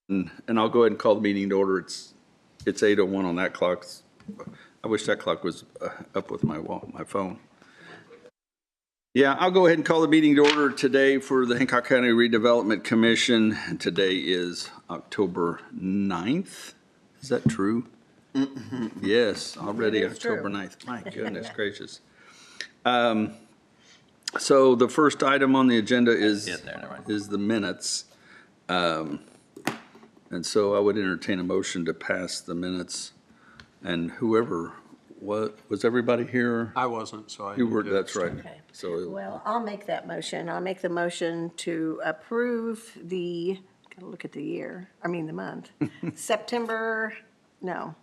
And I'll go ahead and call the meeting to order. It's 8:01 on that clock. I wish that clock was up with my phone. Yeah, I'll go ahead and call the meeting to order today for the Hancock County Redevelopment Commission. Today is October 9th. Is that true? Mm-hmm. Yes, already October 9th. My goodness gracious. So the first item on the agenda is the minutes. And so I would entertain a motion to pass the minutes. And whoever, was everybody here? I wasn't, so I. You were, that's right. Okay. So, Well, I'll make that motion. I'll make the motion to approve the, gotta look at the year, the month. September, no.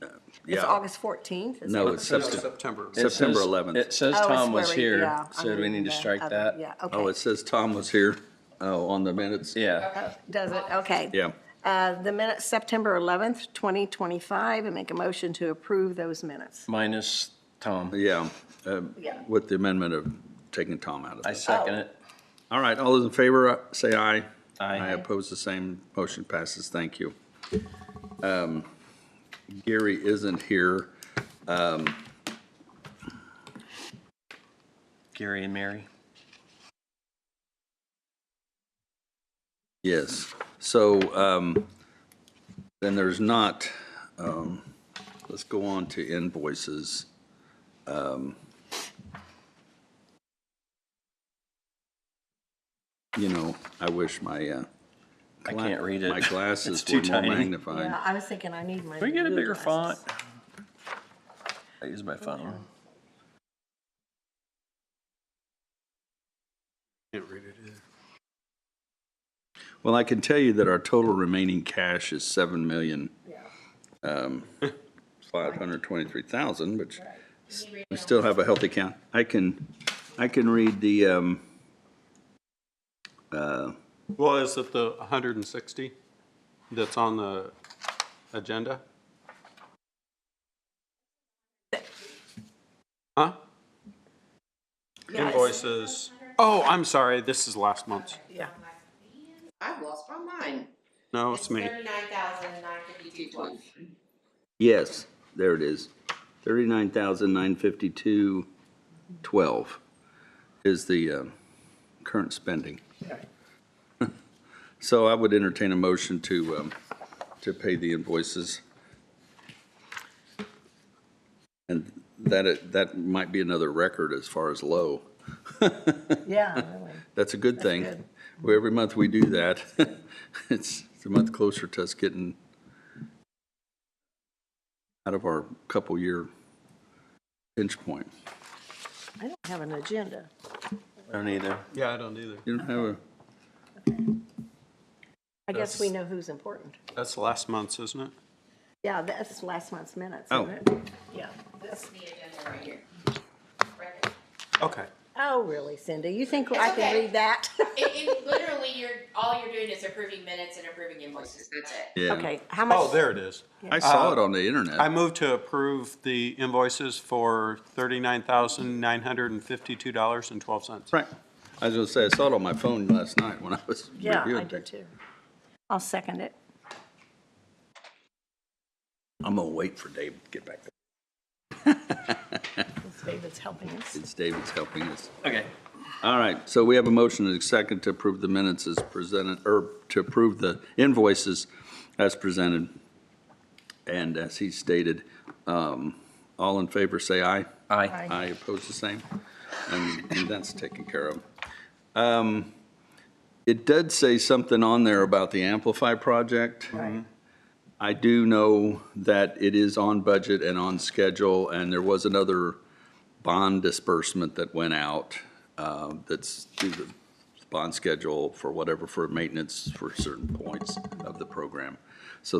It's yeah, August 14th. no, it's September. September 11th. It says Oh, Tom it's was where here, yeah, so do we need to strike that? Yeah, okay. Oh, it says Tom was here, on the minutes? Yeah. Does it? Okay. Yeah, The minutes, September 11th, 2025, and make a motion to approve those minutes. Minus Tom. yeah, Yeah. with the amendment of taking Tom out of I it. second it. All right, all those in favor, say aye. Aye. I oppose the same. Motion passes. Thank you. Gary isn't here. Gary and Mary. Yes. So then there's not, let's go on to invoices. I wish my I can't read it. my glasses It's too were more tiny. magnified. Yeah, I was thinking I need my. Can we get a blue bigger glasses. font? I use my phone. Can't read it either. Well, I can tell you that our total remaining cash is $7,523,000, which we still have a healthy count. I can read the, Well, is it the 160 that's on the agenda? Huh? Invoices. Oh, I'm sorry, this is last month's. Yeah. I've lost my mind. No, it's me. 39,952.12. yes, there it is. 39,952.12 is the current spending. So I would entertain a motion to pay the invoices. And that might be another record as far as low. Yeah, really. That's a good thing. good. Well, every month we do that, it's a month closer to us getting out of our couple-year pinch point. I don't have an agenda. I don't either. Yeah, I don't either. You don't have a, I guess we know who's important. That's last month's, isn't it? Yeah, that's last month's minutes, Oh. isn't it? Yeah. This is the agenda right here. Right there. Okay. Oh, really, Cindy? You think I can okay. read that? It literally, all you're doing is approving minutes and approving invoices. That's it. yeah. Okay, how much? Oh, there it is. I saw it on the internet. I move to approve the invoices for $39,952.12. Right. I was gonna say, I saw it on my phone last night when I was Yeah, I reviewing did things. too. I'll second it. I'm gonna wait for Dave to get back there. David's helping us. It's David's helping us. Okay. All right, so we have a motion and a second to approve the minutes as presented, or to approve the invoices as presented. And as he stated, all in favor say aye. Aye. I oppose the same, and that's taken care of. It did say something on there about the Amplify project. Right. I do know that it is on budget and on schedule, and there was another bond disbursement that went out that's through the bond schedule for whatever, for maintenance for certain points of the program. So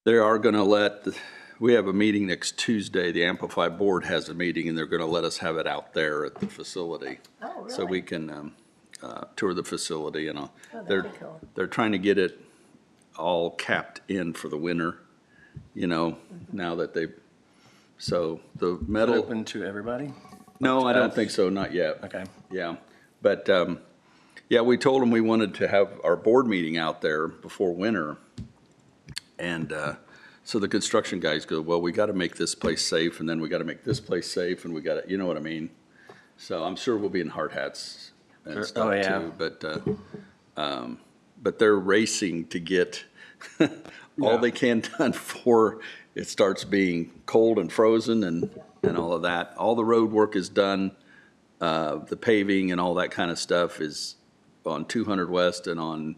they are going to we have a meeting next Tuesday. The Amplify board has a meeting, and they're going to let us have it out there at the facility. Oh, really? So we can tour the facility, and that'd be cool. they're trying to get it all capped in for the winter, now that so the metal. Open to everybody? No, I don't think so, not yet. Okay. Yeah, but Yeah, we told them we wanted to have our board meeting out there before winter. And so the construction guys go, well, we got to make this place safe, and then we got to make this place safe, and we got to, you know what I mean? So I'm sure we'll be in hard hats and stuff Oh, yeah. too. But they're racing to get all they can done before it starts being cold and frozen and all of that. All the road work is done. The paving and all that kind of stuff is on 200 West and on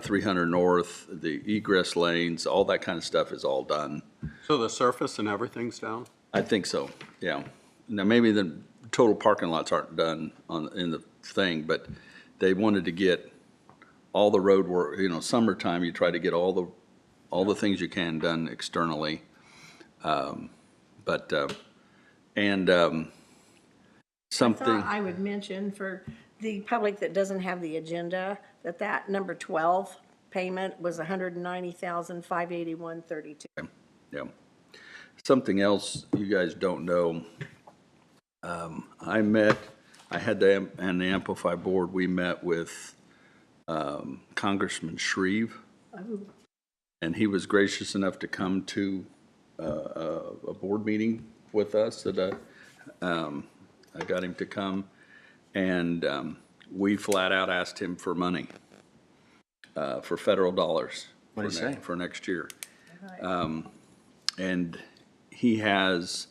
300 North, the egress lanes, all that kind of stuff is all done. So the surface and everything's down? I think so, yeah. Now, maybe the total parking lots aren't done in the thing, but they wanted to get all the road work, you know, summertime, you try to get all the things you can done externally. Something, Thought I would mention for the public that doesn't have the agenda, that number 12 payment was $190,581.32. yeah. Something else you guys don't know. I had the Amplify board, we met with Congressman Shreve. And he was gracious enough to come to a board meeting with us that I got him to come. And we flat out asked him for money, for federal dollars. What did he say? For next year. And he has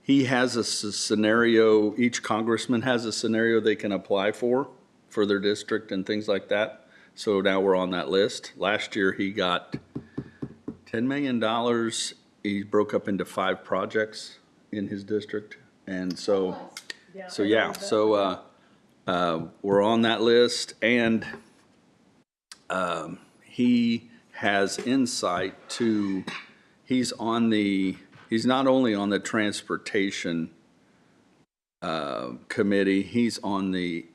a scenario, each congressman has a scenario they can apply for their district and things like that. So now we're on that list. Last year, he got $10 million. He broke up into 5 projects in his district. And so we're on that list. And he has insight to, he's not only on the transportation committee, he's on the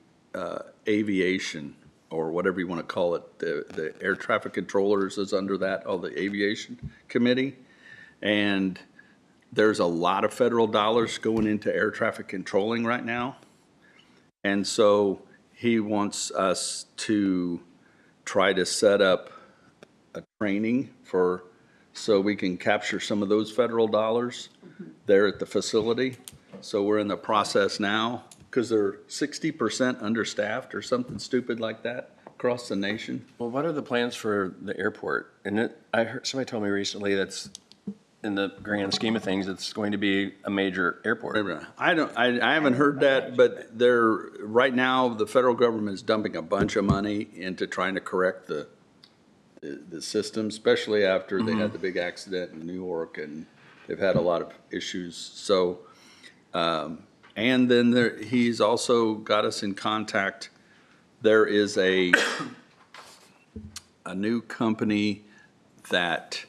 aviation, or whatever you want to call it, the air traffic controllers is under that, the aviation committee. And there's a lot of federal dollars going into air traffic controlling right now. And so he wants us to try to set up a training so we can capture some of those federal dollars there at the facility. So we're in the process now, because they're 60% understaffed or something stupid like that across the nation. Well, what are the plans for the airport? And I heard, somebody told me recently that's, in the grand scheme of things, it's going to be a major airport. I haven't heard that, but right now, the federal government is dumping a bunch of money into trying to correct the system, especially after they had the big accident in New York, and they've had a lot of issues. So, and then he's also got us in contact. There is a new company that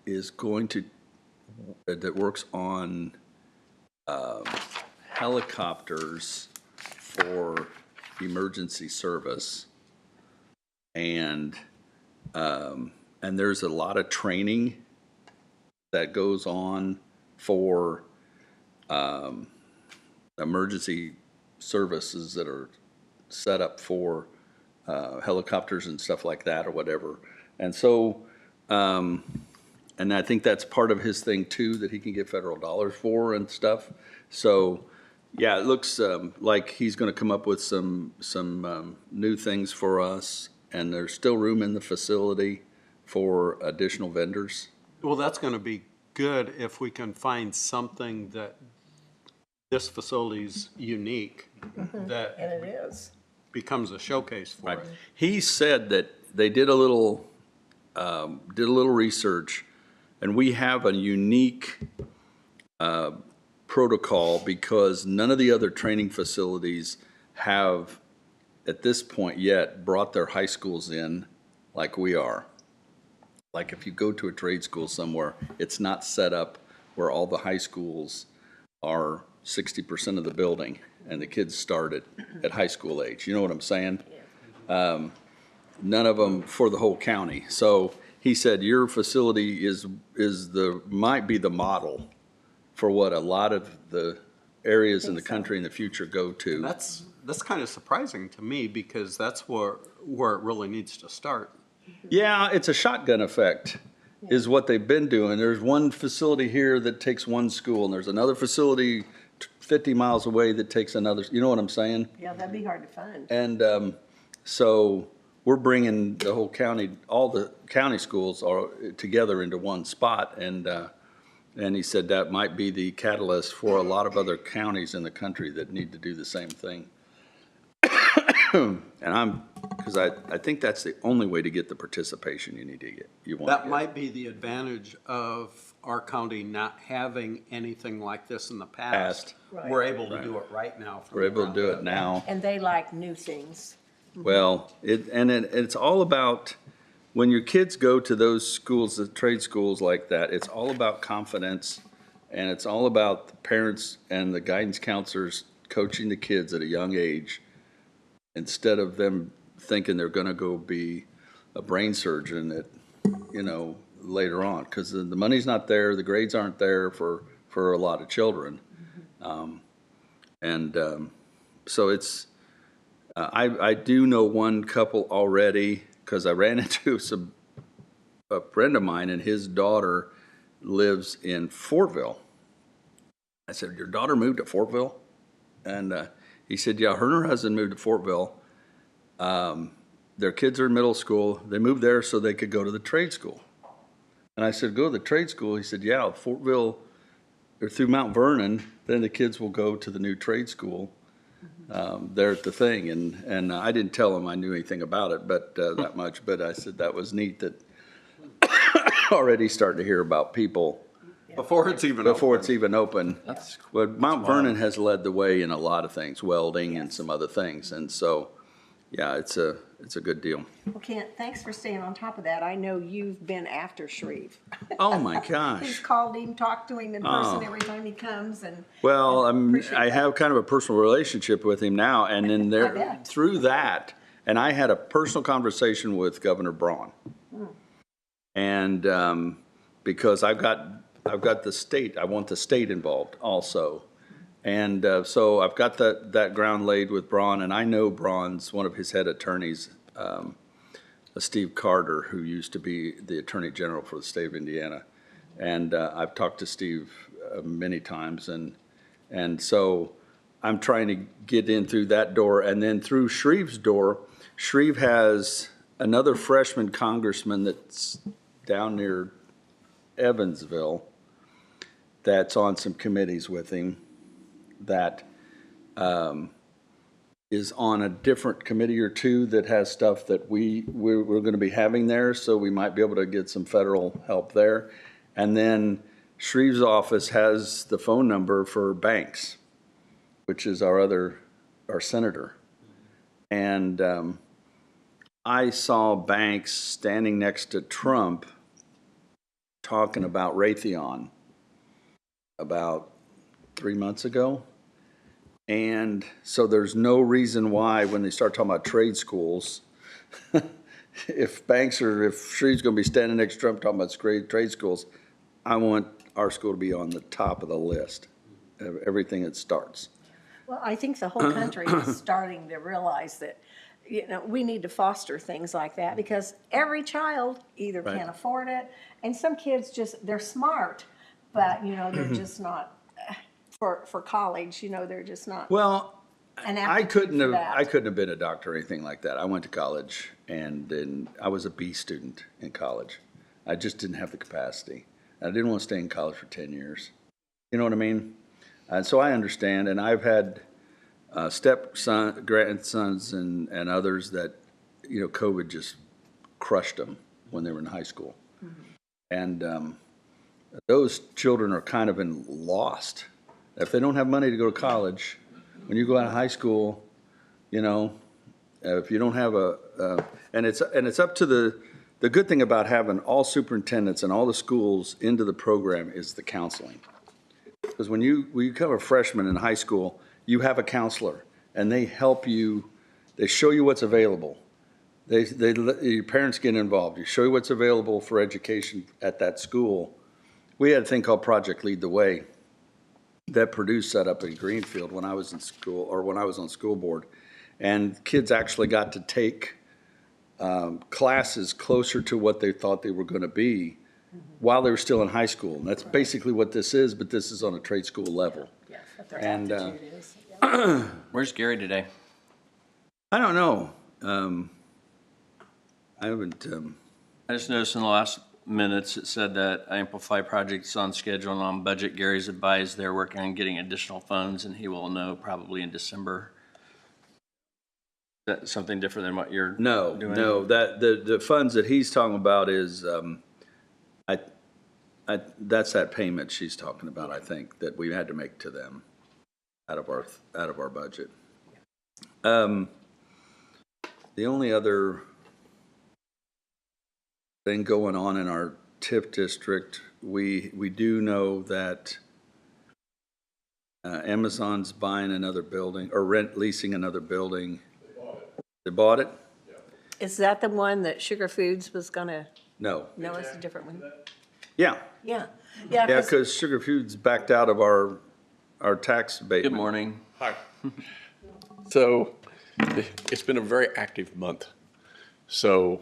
is going to, that works on helicopters for emergency service. And there's a lot of training that goes on for emergency services that are set up for helicopters and stuff like that or whatever. And so, and I think that's part of his thing too, that he can get federal dollars for and stuff. So, yeah, it looks like he's going to come up with some new things for us. And there's still room in the facility for additional vendors. Well, that's going to be good if we can find something that this facility's unique, that And it is. becomes a showcase for it. He said that they did a little research, and we have a unique protocol because none of the other training facilities have, at this point yet, brought their high schools in like we are. Like if you go to a trade school somewhere, it's not set up where all the high schools are 60% of the building and the kids start at high school age. You know what I'm saying? None of them for the whole county. So he said your facility might be the model for what a lot of the areas in the country in the future go to. That's that's kind of surprising to me because that's where it really needs to start. Yeah, it's a shotgun effect is what they've been doing. There's one facility here that takes one school, and there's another facility 50 miles away that takes another, you know what I'm saying? Yeah, that'd be hard to find. And so we're bringing the whole county, all the county schools are together into one spot. And he said that might be the catalyst for a lot of other counties in the country that need to do the same thing. And because I think that's the only way to get the participation you need to get, you want to That get. might be the advantage of our county not having anything like this in the past. Right. We're able to do it right now. from We're able to the do ground it now. And they like new things. Well, it's all about, when your kids go to those schools, the trade schools like that, it's all about confidence, and it's all about the parents and the guidance counselors coaching the kids at a young age, instead of them thinking they're gonna go be a brain surgeon at, later on, because the money's not there, the grades aren't there for a lot of children. So it's, I do know one couple already, because I ran into a friend of mine, and his daughter lives in Fortville. I said, "Your daughter moved to Fortville?" And he said, "Yeah, her and her husband moved to Fortville. Their kids are in middle school. They moved there so they could go to the trade school." And I said, "Go to the trade school?" He said, "Yeah, Fortville, or through Mount Vernon, then the kids will go to the new trade school there at the thing." And I didn't tell him I knew anything about it, but that much. But I said that was neat that already starting to hear about people Before it's even open. But Mount Vernon has led the way in a lot of things, welding and some other things. And so, yeah, it's a good deal. Well, Kent, thanks for staying on top of that. I know you've been after Shreve. Oh, my He's gosh. called him, talked to him in person every time he comes, and Well, appreciate I that. have kind of a personal relationship with him now, and then there, bet. through that, and I had a personal conversation with Governor Braun. And because I've got the state, I want the state involved also. And so I've got that ground laid with Braun, and I know Braun's one of his head attorneys, Steve Carter, who used to be the Attorney General for the state of Indiana. And I've talked to Steve many times, and so I'm trying to get in through that door, and then through Shreve's door. Shreve has another freshman congressman that's down near Evansville that's on some committees with him, that is on a different committee or two that has stuff that we're going to be having there, so we might be able to get some federal help there. And then Shreve's office has the phone number for Banks, which is our senator. And I saw Banks standing next to Trump talking about Raytheon about 3 months ago. And so there's no reason why, when they start talking about trade schools, if Shreve's going to be standing next to Trump talking about trade schools, I want our school to be on the top of the list of everything that starts. well, I think the whole country is starting to realize that, we need to foster things like that, because every child either Right. can't afford it, and some kids they're smart, but, they're just not, for college, they're just not. Well, an I aptitude couldn't for have that. I couldn't have been a doctor or anything like that. I went to college, and then I was a B student in college. I just didn't have the capacity. I didn't want to stay in college for 10 years. You know what I mean? And so I understand, and I've had grandsons and others that, COVID just crushed them when they were in high school. And those children are kind of lost. If they don't have money to go to college, when you go out of high school, if you don't have and it's up to the good thing about having all superintendents and all the schools into the program is the counseling. Because when you become a freshman in high school, you have a counselor, and they help you, they show you what's available. Your parents get involved. You show you what's available for education at that school. We had a thing called Project Lead the Way. that Purdue set up in Greenfield when I was in school, or when I was on school board. And kids actually got to take classes closer to what they thought they were going to be while they were still in high school. And that's basically what this is, but this is on a trade school level. Yes, what their And, aptitude is. Where's Gary today? I don't know. I haven't, I just noticed in the last minutes, it said that Amplify project is on schedule and on budget. Gary's advised they're working on getting additional funds, and he will know probably in December. Is that something different than what you're doing? no, that, the funds that he's talking about is, that's that payment she's talking about, I think, that we had to make to them out of our budget. The only other thing going on in our TIF district, we do know that Amazon's buying another building, or leasing another building. They bought it? Is that the one that Sugar Foods was gonna, No. no, it's a different one? Yeah, Yeah, yeah, 'cause- because Sugar Foods backed out of our tax Good abatement. morning. Hi. So it's been a very active month. So,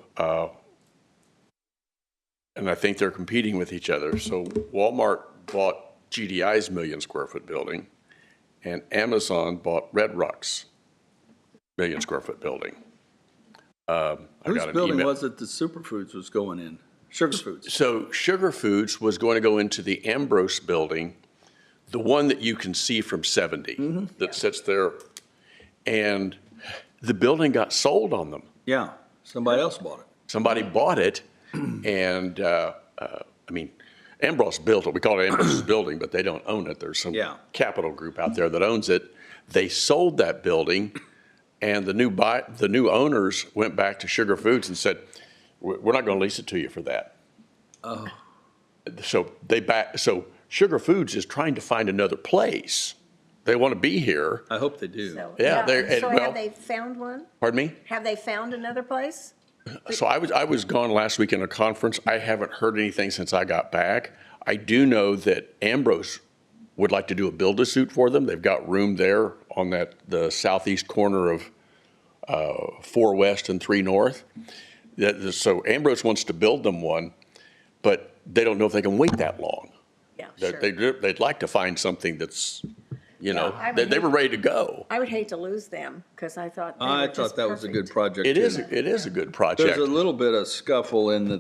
and I think they're competing with each other. So Walmart bought GDI's 1,000,000 square foot building, and Amazon bought Red Rock's 1,000,000 square foot building. I Whose got an building email. was it the Superfoods was going in? Sugar Foods. So Sugar Foods was going to go into the Ambrose building, the one that you can see from 70 that sits there. And the building got sold on them. Yeah, somebody else bought it. Somebody bought it, and, I mean, Ambrose built it. We call it Ambrose's building, but they don't own it. There's some Yeah. capital group out there that owns it. They sold that building, and the new owners went back to Sugar Foods and said, we're not going to lease it to you for that. Oh. So Sugar Foods is trying to find another place. They want to be here. I hope they do. So, Yeah, they're- So well- have they found one? Pardon me? Have they found another place? So I was gone last week in a conference. I haven't heard anything since I got back. I do know that Ambrose would like to do a build-a-suit for them. They've got room there on the southeast corner of 4 West and 3 North. So Ambrose wants to build them one, but they don't know if they can wait that long. Yeah, sure. They'd like to find something that's, I would they were ready to go. I would hate to lose them, because I thought they I were just thought that was a good perfect. project. It too. is a good project. There's a little bit of scuffle in the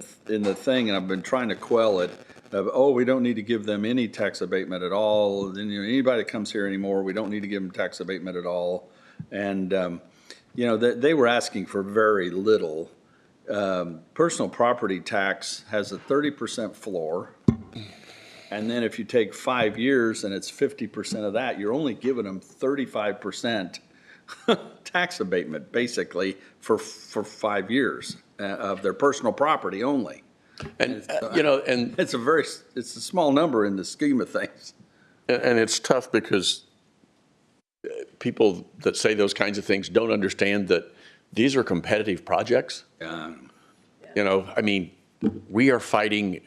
thing, and I've been trying to quell it. Of, we don't need to give them any tax abatement at all. Then, anybody that comes here anymore, we don't need to give them tax abatement at all. And, they were asking for very little. Personal property tax has a 30% floor. And then if you take 5 years and it's 50% of that, you're only giving them 35% tax abatement, basically, for 5 years of their personal property only. And, and It's a small number in the scheme of things. And it's tough because people that say those kinds of things don't understand that these are competitive projects. I mean, we are fighting.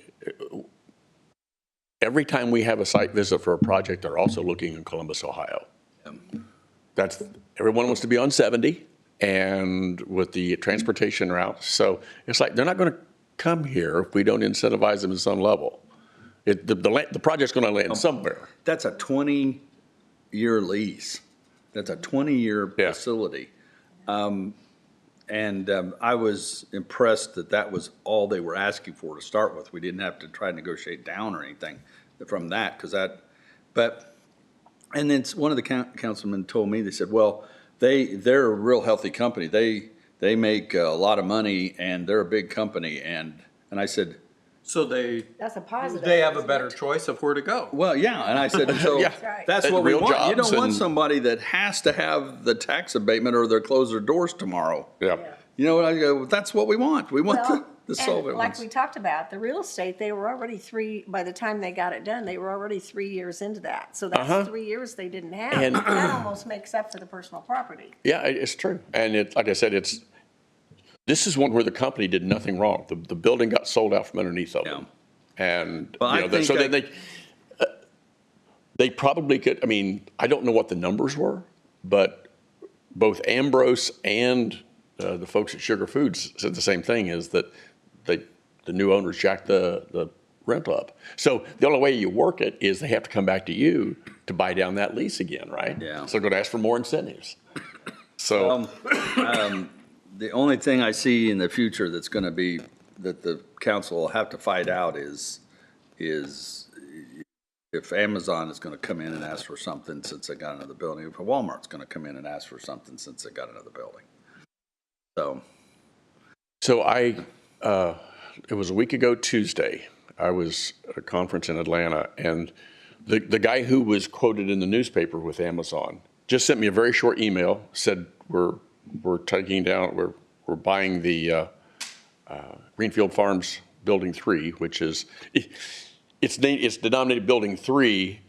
Every time we have a site visit for a project, they're also looking in Columbus, Ohio. Everyone wants to be on 70 and with the transportation route. So it's like, they're not going to come here if we don't incentivize them at some level. The project's going to land somewhere. That's a 20-year lease. That's a 20-year Yeah. facility. And I was impressed that was all they were asking for to start with. We didn't have to try to negotiate down or anything from that, and then one of the councilmen told me, they said, well, they're a real healthy company. They make a lot of money, and they're a big company. And I said, So they That's a positive. have a isn't better it? choice of where to go. well, yeah. And I said, so Yeah. right. that's what we Real want. You jobs don't want and- somebody that has to have the tax abatement or they'll close their doors tomorrow. Yeah. You know what I go, that's what we want. We want Well, the solvent and like ones. we talked about, the real estate, they were already by the time they got it done, they were already 3 years into that. So that's 3 years they didn't have. And- That almost makes up for the personal property. Yeah, it's true. And like I said, this is one where the company did nothing wrong. The building got sold out from underneath of them. And, Well, I think They probably could, I mean, I don't know what the numbers were, but both Ambrose and the folks at Sugar Foods said the same thing, is that the new owners jacked the rent up. So the only way you work it is they have to come back to you to buy down that lease again, right? Yeah. So they're going to ask for more incentives. So, The only thing I see in the future that's going to be, that the council will have to fight out is if Amazon is going to come in and ask for something since they got another building, if Walmart's going to come in and ask for something since they got another building. So it was a week ago Tuesday, I was at a conference in Atlanta, and the guy who was quoted in the newspaper with Amazon just sent me a very short email, said we're taking down, we're buying the Greenfield Farms Building 3, which is, it's denominated Building 3,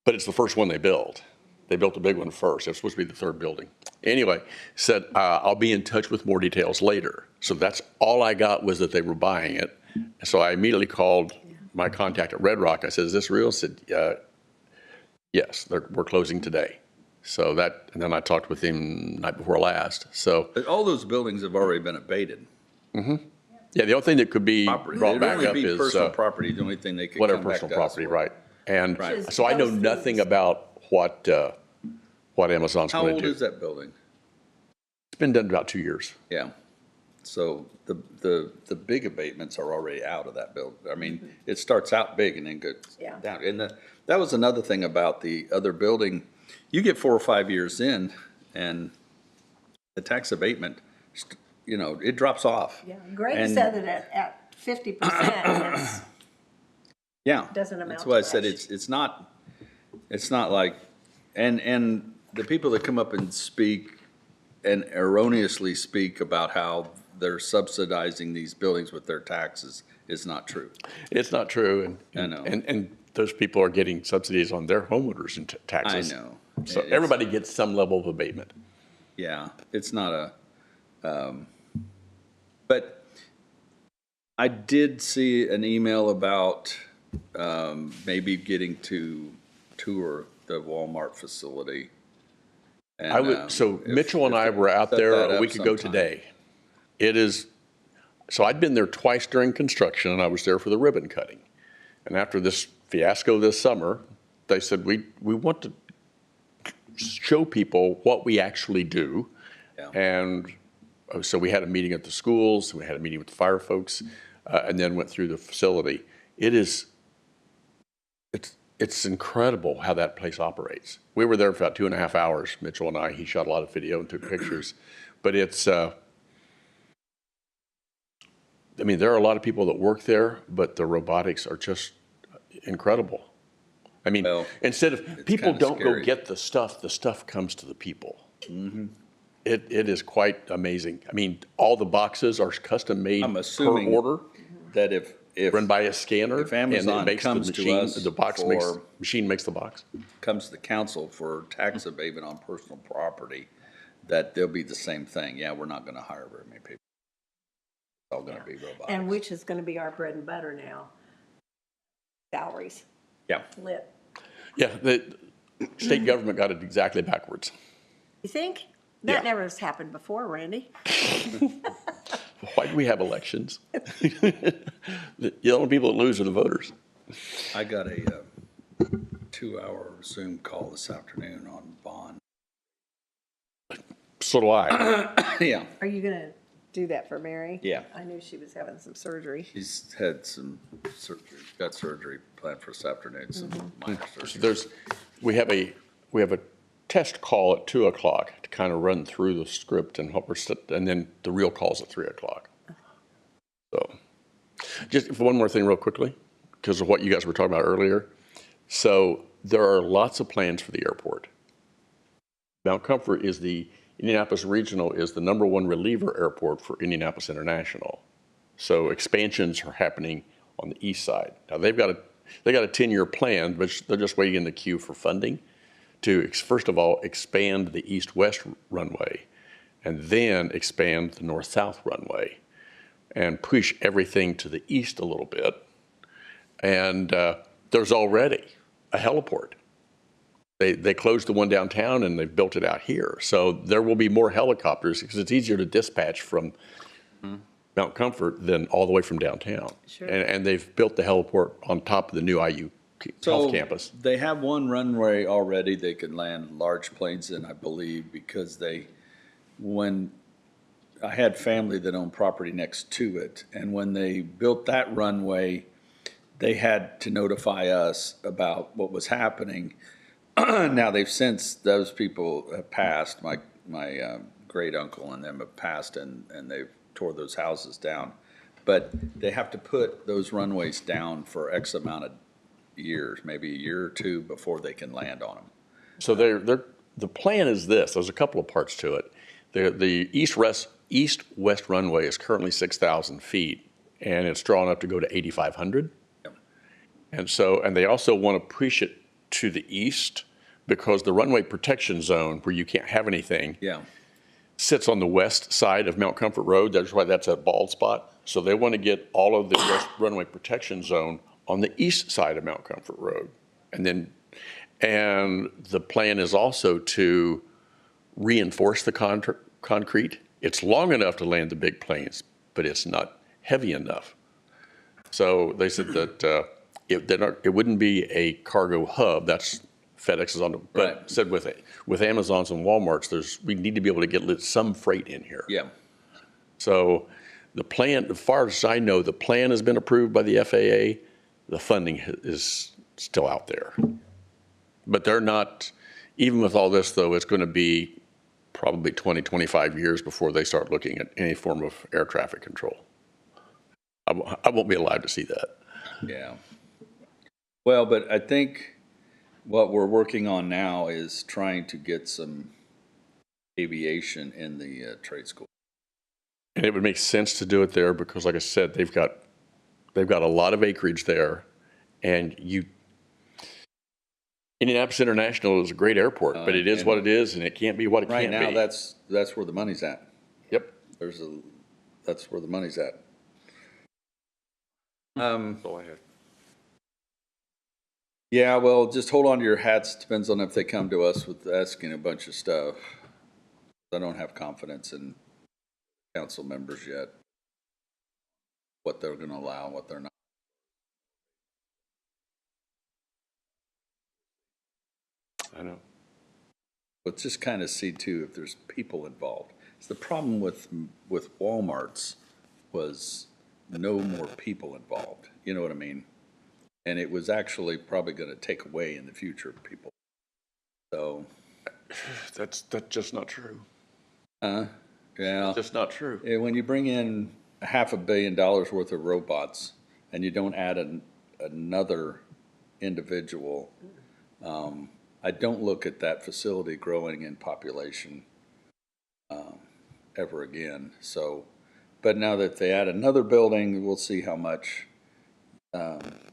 but it's the first one they built. They built a big one first. It was supposed to be the third building. Anyway, said, I'll be in touch with more details later. So that's all I got, was that they were buying it. So I immediately called my contact at Red Rock. I said, is this real? He said, yes, we're closing today. So and then I talked with him night before last. So, But all those buildings have already been abated. yeah, the only thing that could be Property. brought It'd back only up be is personal property, the only thing they could whatever come back personal to us property, for. right? And Right. so I know Those nothing things. about what Amazon's How going old to do. is that building? It's been done about 2 years. Yeah. So the big abatements are already out of that building. I mean, it starts out big and then goes Yeah. down. And that was another thing about the other building. You get 4 or 5 years in and the tax abatement, it drops off. Yeah, Greg And- said that at 50%, Yeah. Doesn't amount That's why I to said much. it's not like, and the people that come up and speak and erroneously speak about how they're subsidizing these buildings with their taxes is not true. It's not true, I know. and those people are getting subsidies on their homeowners and taxes. I know. So It's- everybody gets some level of abatement. Yeah, it's not but I did see an email about maybe getting to tour the Walmart facility. And, I would, so if- Mitchell and if I they were out set there that a up week ago sometime. today. It is, so I'd been there twice during construction, and I was there for the ribbon cutting. And after this fiasco this summer, they said, we want to show people what we actually do. Yeah. And so we had a meeting at the schools, we had a meeting with the fire folks, and then went through the facility. It's incredible how that place operates. We were there for about 2.5 hours, Mitchell and I. He shot a lot of video and took pictures. But it's, I mean, there are a lot of people that work there, but the robotics are just incredible. I mean, Well, instead of, people kinda don't go scary. get the stuff comes to the people. It is quite amazing. I mean, all the boxes are custom made I'm per assuming order, that if run by a scanner. if Amazon and it makes the comes to machine- us The box makes, for- machine makes the box. comes to the council for tax abatement on personal property, that they'll be the same thing. Yeah, we're not gonna hire very many people. It's all gonna be robotics. and which is going to be our bread and butter now. Salaries, Yeah. lit. Yeah, the state government got it exactly backwards. You think? Yeah. That never has happened before, Randy. Why do we have elections? The only people that lose are the voters. I got a 2-hour Zoom call this afternoon on bond. So do I. Yeah, Are you going to do that for Mary? Yeah. I knew she was having some surgery. he's had some surgery, got surgery planned for this afternoon, some minor surgery. We have a test call at 2:00 to kind of run through the script and and then the real call's at 3:00. So, just one more thing real quickly, because of what you guys were talking about earlier. So there are lots of plans for the airport. Mount Comfort Indianapolis Regional is the #1 reliever airport for Indianapolis International. So expansions are happening on the east side. Now they got a 10-year plan, but they're just waiting in the queue for funding to, first of all, expand the east-west runway, and then expand the north-south runway, and push everything to the east a little bit. And there's already a heliport. They closed the one downtown and they've built it out here. So there will be more helicopters because it's easier to dispatch from Mount Comfort than all the way from downtown. Sure. And they've built the heliport on top of the new IU Health Campus. They have one runway already they can land large planes in, I believe, because when I had family that owned property next to it, and when they built that runway, they had to notify us about what was happening. Now, those people have passed, my great uncle and them have passed, and they've tore those houses down. But they have to put those runways down for X amount of years, maybe a year or two before they can land on them. So the plan is this, there's a couple of parts to it. The east-west runway is currently 6,000 feet, and it's drawn up to go to 8,500. Yep. And they also want to push it to the east because the runway protection zone where you can't have anything Yeah, sits on the west side of Mount Comfort Road. That's why that's a bald spot. So they want to get all of the west runway protection zone on the east side of Mount Comfort Road. And the plan is also to reinforce the concrete. It's long enough to land the big planes, but it's not heavy enough. So they said that it wouldn't be a cargo hub. That's FedEx is on the, but Right. said with Amazons and Walmarts, we need to be able to get some freight in here. yeah. So the plan, as far as I know, the plan has been approved by the FAA. The funding is still out there. But they're not, even with all this though, it's going to be probably 20, 25 years before they start looking at any form of air traffic control. I won't be alive to see that. Yeah. Well, but I think what we're working on now is trying to get some aviation in the trade school. And it would make sense to do it there because, like I said, they've got a lot of acreage there, and Indianapolis International is a great airport, but it is and- what it is, and it can't be what it Right can't be. now, that's where the money's at. Yep. That's where the money's at. That's all I had. Yeah, well, just hold on to your hats. Depends on if they come to us with asking a bunch of stuff. I don't have confidence in council members yet, what they're going to allow and what they're not. I know. Let's just kind of see too if there's people involved. So the problem with Walmart's was no more people involved. You know what I mean? And it was actually probably going to take away in the future people. So, That's just not true. yeah. Just not true. When you bring in $500 million worth of robots and you don't add another individual, I don't look at that facility growing in population ever again. So, but now that they add another building, we'll see how much.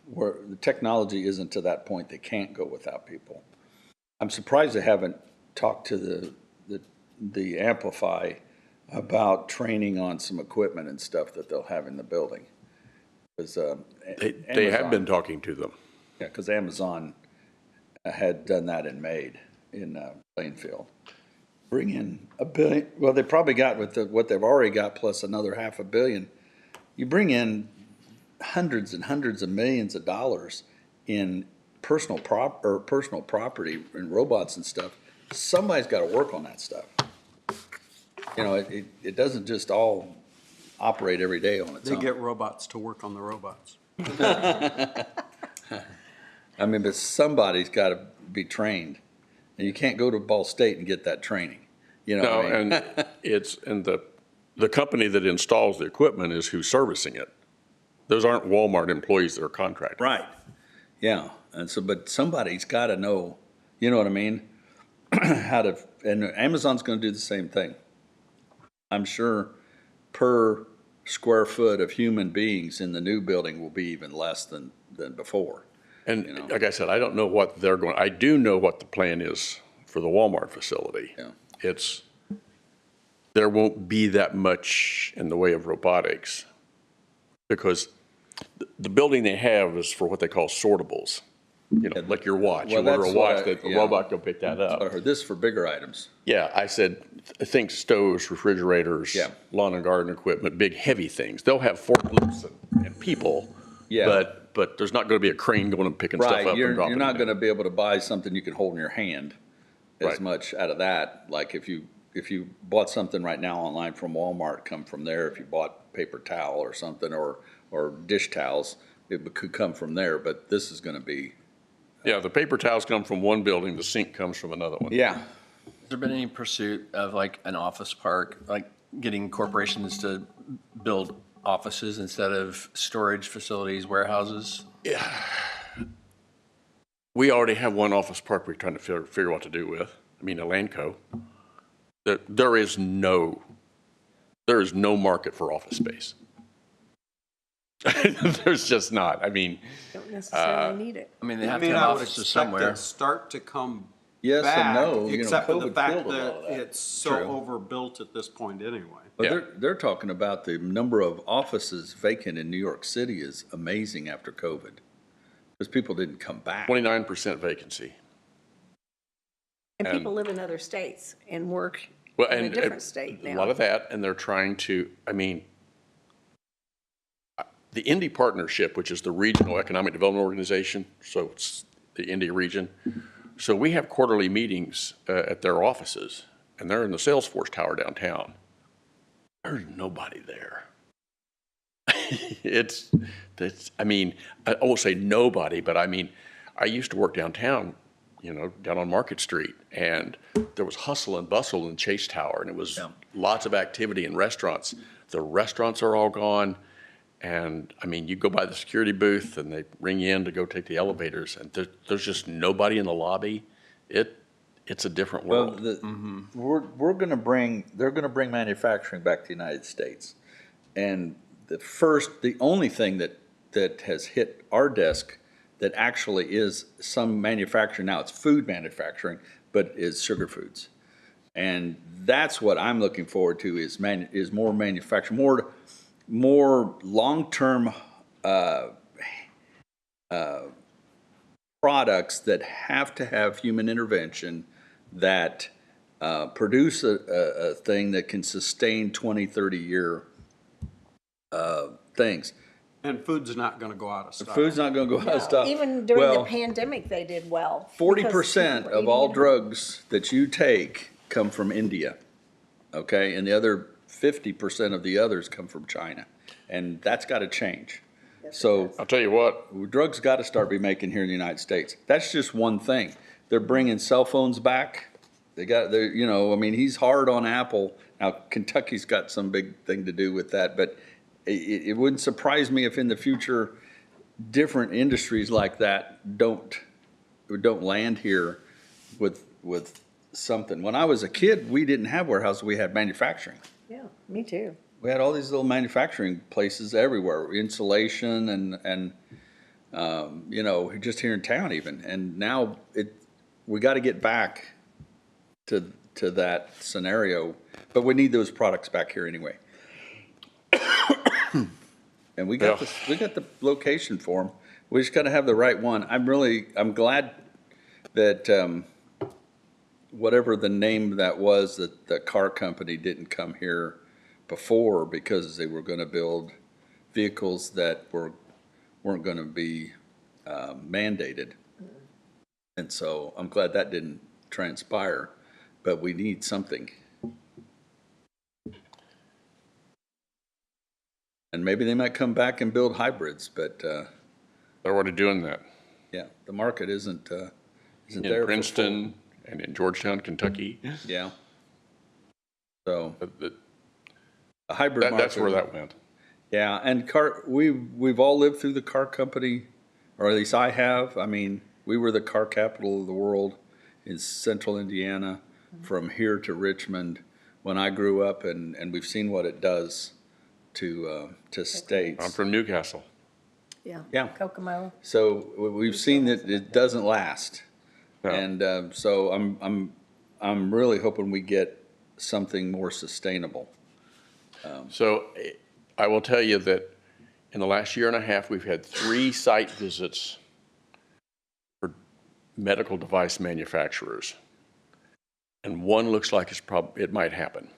Where the technology isn't to that point, they can't go without people. I'm surprised they haven't talked to the Amplify about training on some equipment and stuff that they'll have in the building. Because They have been talking to them. Yeah, because Amazon had done that in Plainfield. Bring in $1 billion. Well, they probably got with what they've already got plus another $500 million. You bring in hundreds and hundreds of millions of dollars in personal property and robots and stuff. Somebody's got to work on that stuff. You know, it doesn't just all operate every day on its They own. get robots to work on the robots. I mean, but somebody's got to be trained, and you can't go to Ball State and get that training. You know, No, what I mean? and the company that installs the equipment is who's servicing it. Those aren't Walmart employees that are contracted. Right. Yeah, and so, but somebody's got to know, you know what I mean? How to, and Amazon's going to do the same thing. I'm sure per square foot of human beings in the new building will be even less than before. And like I said, I don't know what they're going, I do know what the plan is for the Walmart facility. Yeah. There won't be that much in the way of robotics because the building they have is for what they call sortables. you know, like your watch. You Well, order a that's what watch, I- the yeah. robot go pick that up. I heard this for bigger items. Yeah, I said, think stoves, refrigerators, Yeah. lawn and garden equipment, big heavy things. They'll have forklifts and people, Yeah. but there's not gonna be a crane going and picking stuff up Right, and you're dropping it not down. gonna be able to buy something you can hold in your hand as Right. much out of that. Like if you bought something right now online from Walmart, come from there. If you bought paper towel or something, or dish towels, it could come from there, but this is gonna be. Yeah, the paper towels come from one building, the sink comes from another one. Yeah. Has there been any pursuit of like an office park, like getting corporations to build offices instead of storage facilities, warehouses? We already have one office park we're trying to figure what to do with. I mean, Elanco. There is no market for office space. There's just not. I mean, Don't necessarily need it. I mean, they I have to mean, have I would offices expect somewhere. it start to come Yes and back, no, you know, except for the COVID fact killed a lot that of that. it's so True. overbuilt at this point anyway. But Yeah. they're talking about the number of offices vacant in New York City is amazing after COVID. Because people didn't come back. 29% vacancy. And And- people live in other states and work Well, in a and different state a now. lot of that, and they're trying to, I mean, the Indy Partnership, which is the Regional Economic Development Organization, so it's the Indy region. So we have quarterly meetings at their offices, and they're in the Salesforce Tower downtown. There's nobody there. It's, I mean, I won't say nobody, but I mean, I used to work downtown, you know, down on Market Street, and there was hustle and bustle in Chase Tower, and it was lots of activity in restaurants. The restaurants are all gone, and I mean, you go by the security booth, and they ring you in to go take the elevators, and there's just nobody in the lobby. It's a different Well, world. they're gonna bring manufacturing back to the United States. And the only thing that has hit our desk that actually is some manufacturing, now it's food manufacturing, but is sugar foods. And that's what I'm looking forward to is more manufacturing, more long-term, products that have to have human intervention that produce a thing that can sustain 20, 30-year things. And food's not gonna go out of style. Food's not going to go out of style. Even during the Well, pandemic, they did well. 40% because of people were all eating at drugs that you take come from India, okay? And the other 50% of the others come from China. And that's got to change. So I'll tell you what, drugs got to start be making here in the United States. That's just one thing. They're bringing cell phones back. You know, I mean, he's hard on Apple. Now, Kentucky's got some big thing to do with that, but it wouldn't surprise me if in the future, different industries like that don't land here with something. When I was a kid, we didn't have warehouses, we had manufacturing. Yeah, me too. We had all these little manufacturing places everywhere, insulation and you know, just here in town even. And now we got to get back to that scenario, but we need those products back here anyway. And we got the location for them. We just got to have the right one. I'm glad that whatever the name that was, that the car company didn't come here before, because they were going to build vehicles that weren't going to be mandated. And so I'm glad that didn't transpire, but we need something. And maybe they might come back and build hybrids, but they're already doing that yeah, the market isn't there. in for Princeton and in Georgetown, Kentucky. full- Yeah. So That- a hybrid market. That's where that went. Yeah, and we've all lived through the car company, or at least I have. I mean, we were the car capital of the world in central Indiana, from here to Richmond, when I grew up, and we've seen what it does to I'm states. from Newcastle. Yeah. Yeah. Kokomo. So we've seen that it doesn't last. No. And so I'm really hoping we get something more sustainable. So I will tell you that in the last year and a half, we've had 3 site visits medical device manufacturers, and one looks like it might happen.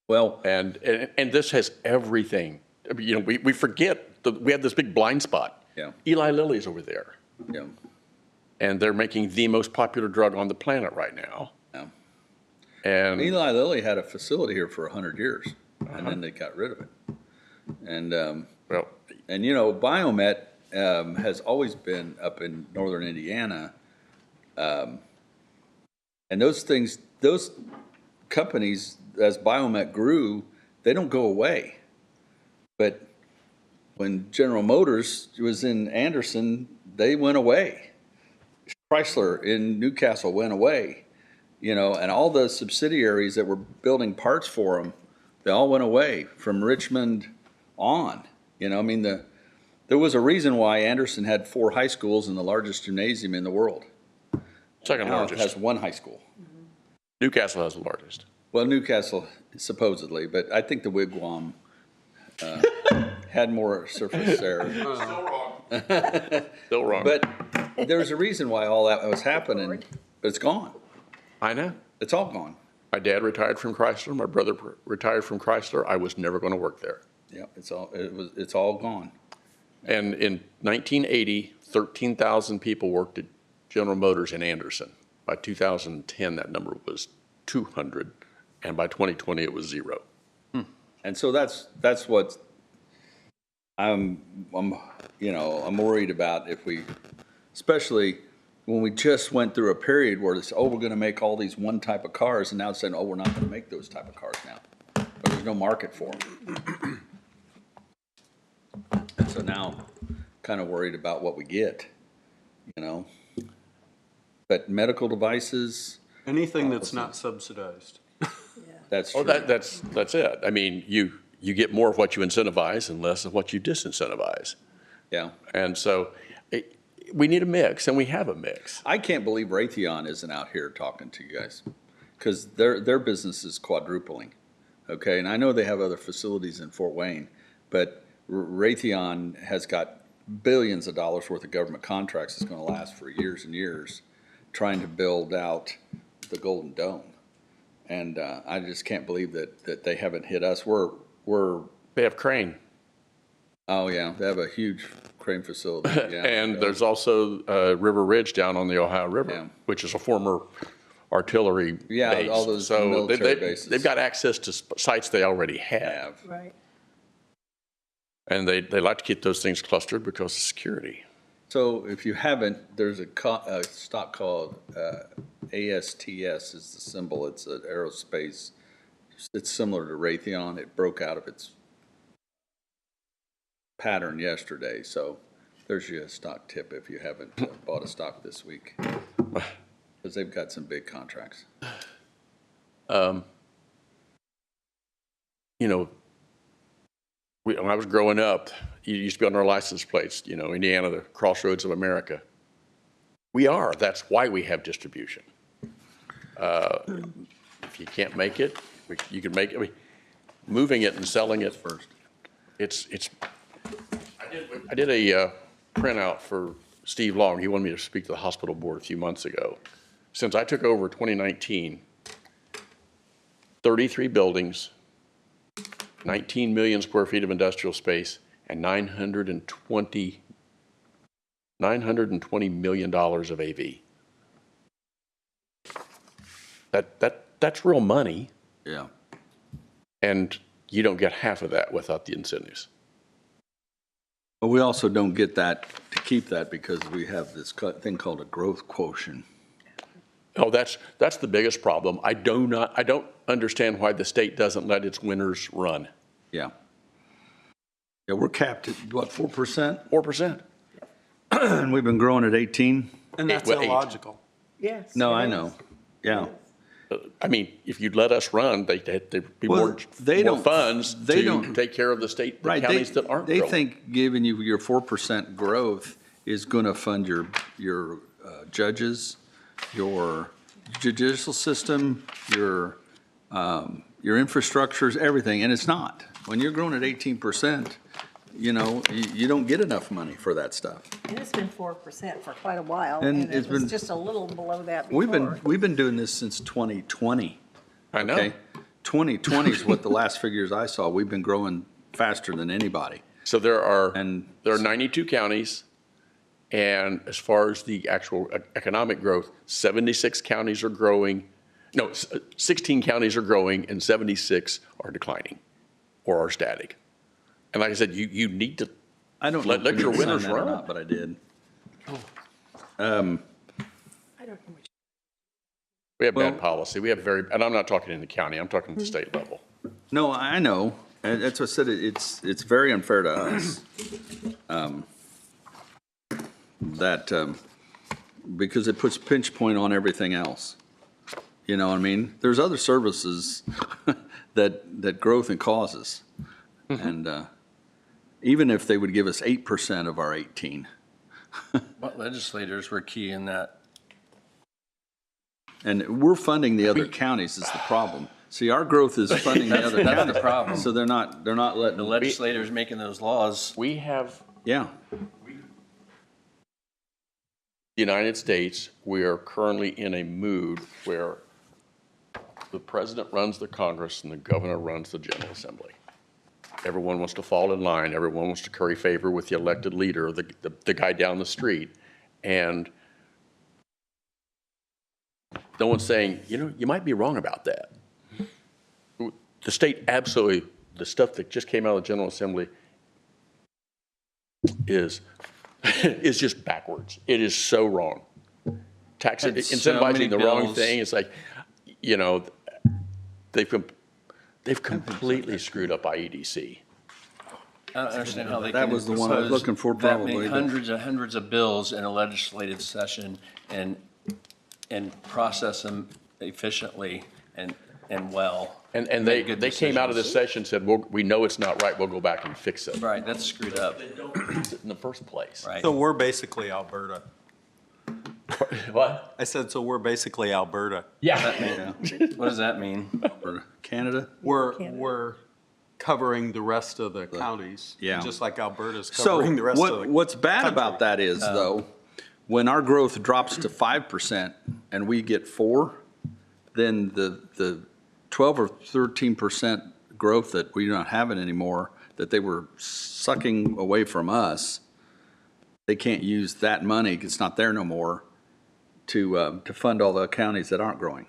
Well, And this has everything. I mean, you know, we forget that we have this big blind spot. Yeah. Eli Lilly's over there, yeah, and they're making the most popular drug on the planet right now. yeah. And Eli Lilly had a facility here for 100 years, and then they got rid of it. And, well, and you know, Biomet has always been up in northern Indiana. And those companies, as Biomet grew, they don't go away. But when General Motors was in Anderson, they went away. Chrysler in Newcastle went away, you know, and all the subsidiaries that were building parts for them, they all went away from Richmond on. You know, I mean, there was a reason why Anderson had 4 high schools and the largest gymnasium in the world. second Now it has largest. 1 high school. Newcastle has the largest. Well, Newcastle supposedly, but I think the Wigwam had more surface area. Still wrong. But there's a reason why all that was happening, but it's gone. I know. It's all gone. My dad retired from Chrysler. My brother retired from Chrysler. I was never going to work there. Yeah, it's all gone. And in 1980, 13,000 people worked at General Motors in Anderson. By 2010, that number was 200, and by 2020, it was 0. And so that's what I'm worried about if we, especially when we just went through a period where it's, we're going to make all these one type of cars, and now it's saying, we're not going to make those type of cars now. Or there's no market for them. And so now, kind of worried about what we get, you know. But medical devices, Anything that's not subsidized. that's true. Oh, that's it. I mean, you get more of what you incentivize and less of what you disincentivize. Yeah. And so we need a mix, and we have a mix. I can't believe Raytheon isn't out here talking to you guys, because their business is quadrupling, okay? And I know they have other facilities in Fort Wayne, but Raytheon has got billions of dollars worth of government contracts that's going to last for years and years, trying to build out the Golden Dome. And I just can't believe that they haven't hit us. They have Crane. Oh, yeah, they have a huge crane facility. Yeah. And there's also River Ridge down on the Ohio River, Yeah. which is a former artillery Yeah, base. all those So military bases. they've got access to sites they already have. Right. have. And they like to keep those things clustered because of security. So if you haven't, there's a stock called ASTS is the symbol. It's an aerospace. It's similar to Raytheon. It broke out of its pattern yesterday. So there's your stock tip if you haven't bought a stock this week, because they've got some big contracts. You know, when I was growing up, you used to be on our license plates, you know, Indiana, the crossroads of America. We are. That's why we have distribution. If you can't make it, you can make it. I mean, moving it and selling it first. I did a printout for Steve Long. He wanted me to speak to the hospital board a few months ago. Since I took over 2019, 33 buildings, 19 million square feet of industrial space, and $920 million of AV. That's real money, Yeah. and you don't get half of that without the incentives. But we also don't get that to keep that because we have this thing called a growth quotient. Oh, that's the biggest problem. I don't understand why the state doesn't let its winners run. Yeah. Yeah, we're capped at what, 4%? 4%. And we've been growing at 18? And that's Well, 8. illogical. Yes. No, it I is. know. Yeah. I mean, if you'd let us run, there'd be Well, more they don't- funds they to don't- take care of the Right. counties that aren't They growing. think giving you your 4% growth is going to fund your judges, your judicial system, your infrastructures, everything, and it's not. When you're growing at 18%, you know, you don't get enough money for that stuff. It's been 4% for quite a while, And and it's it was been- just a little below that before. We've been doing this since 2020. I know. Okay, 2020 is what the last figures I saw. We've been growing faster than anybody. So there are And- 92 counties, and as far as the actual economic growth, 76 counties are growing. No, 16 counties are growing and 76 are declining or are static. And like I said, you need to I don't know Let if we your need to sign winners that or run. not, but I did. I don't know which. We have Well- bad policy. We have and I'm not talking in the county, I'm talking at the state level. No, I know, and that's what I said, it's very unfair to us. Because it puts pinch point on everything else. You know what I mean? There's other services that growth and causes. And even if they would give us 8% of our 18. What legislators were key in that? And we're funding the other counties is the problem. See, our growth is funding the other That's counties. the problem. So they're not letting. The legislators making those laws, We have, Yeah, the United States, we are currently in a mood where the president runs the Congress and the governor runs the General Assembly. Everyone wants to fall in line, everyone wants to curry favor with the elected leader, the guy down the street. And no one's saying, you might be wrong about that. The state absolutely, the stuff that just came out of the General Assembly is just backwards. It is so wrong. Tax, And so many incentivizing the wrong bills. thing, it's like, they've completely screwed up IEDC. I don't understand how they That can was the one I was propose looking for that many probably, but- hundreds and hundreds of bills in a legislative session and process them efficiently and well. And Make they good came out of this decisions. session, said, well, we know it's not right, we'll go back and fix it. Right, that's screwed up, In the first place. right? So we're basically Alberta. What? I said, so we're basically Alberta. Yeah. What does that mean? for Canada. We're covering the rest of the counties. Yeah. Just like Alberta's So covering the rest of the. what's bad country. about that is though, when our growth drops to 5% and we get 4, then the 12 or 13% growth that we're not having anymore, that they were sucking away from us, they can't use that money, it's not there no more, to fund all the counties that aren't growing.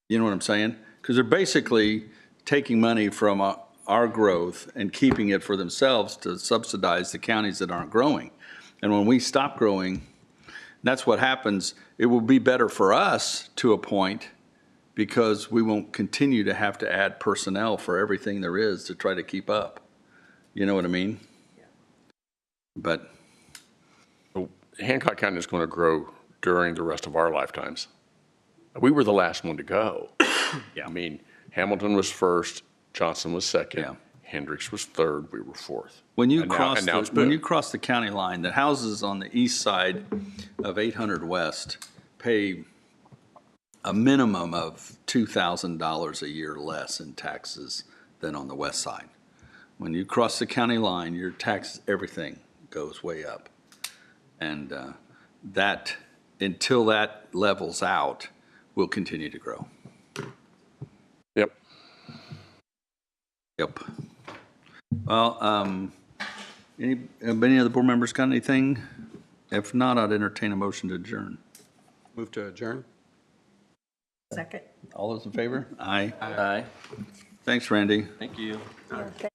You know what I'm saying? Because they're basically taking money from our growth and keeping it for themselves to subsidize the counties that aren't growing. And when we stop growing, that's what happens. It will be better for us to a point because we won't continue to have to add personnel for everything there is to try to keep up. You know what I mean? But Hancock County is going to grow during the rest of our lifetimes. We were the last one to go. Yeah. I mean, Hamilton was first, Johnson was second, Yeah. Hendricks was third, we were fourth. when you And now- cross and now it's when boom. you cross the county line, the houses on the east side of 800 West pay a minimum of $2,000 a year less in taxes than on the west side. When you cross the county line, your tax, everything goes way up. And that, until that levels out, will continue to grow. Yep. Yep. Well, any other board members got anything? If not, I'd entertain a motion to adjourn. Move to adjourn? Second. All those in favor? Aye. Aye, Thanks, Randy. thank you. Okay.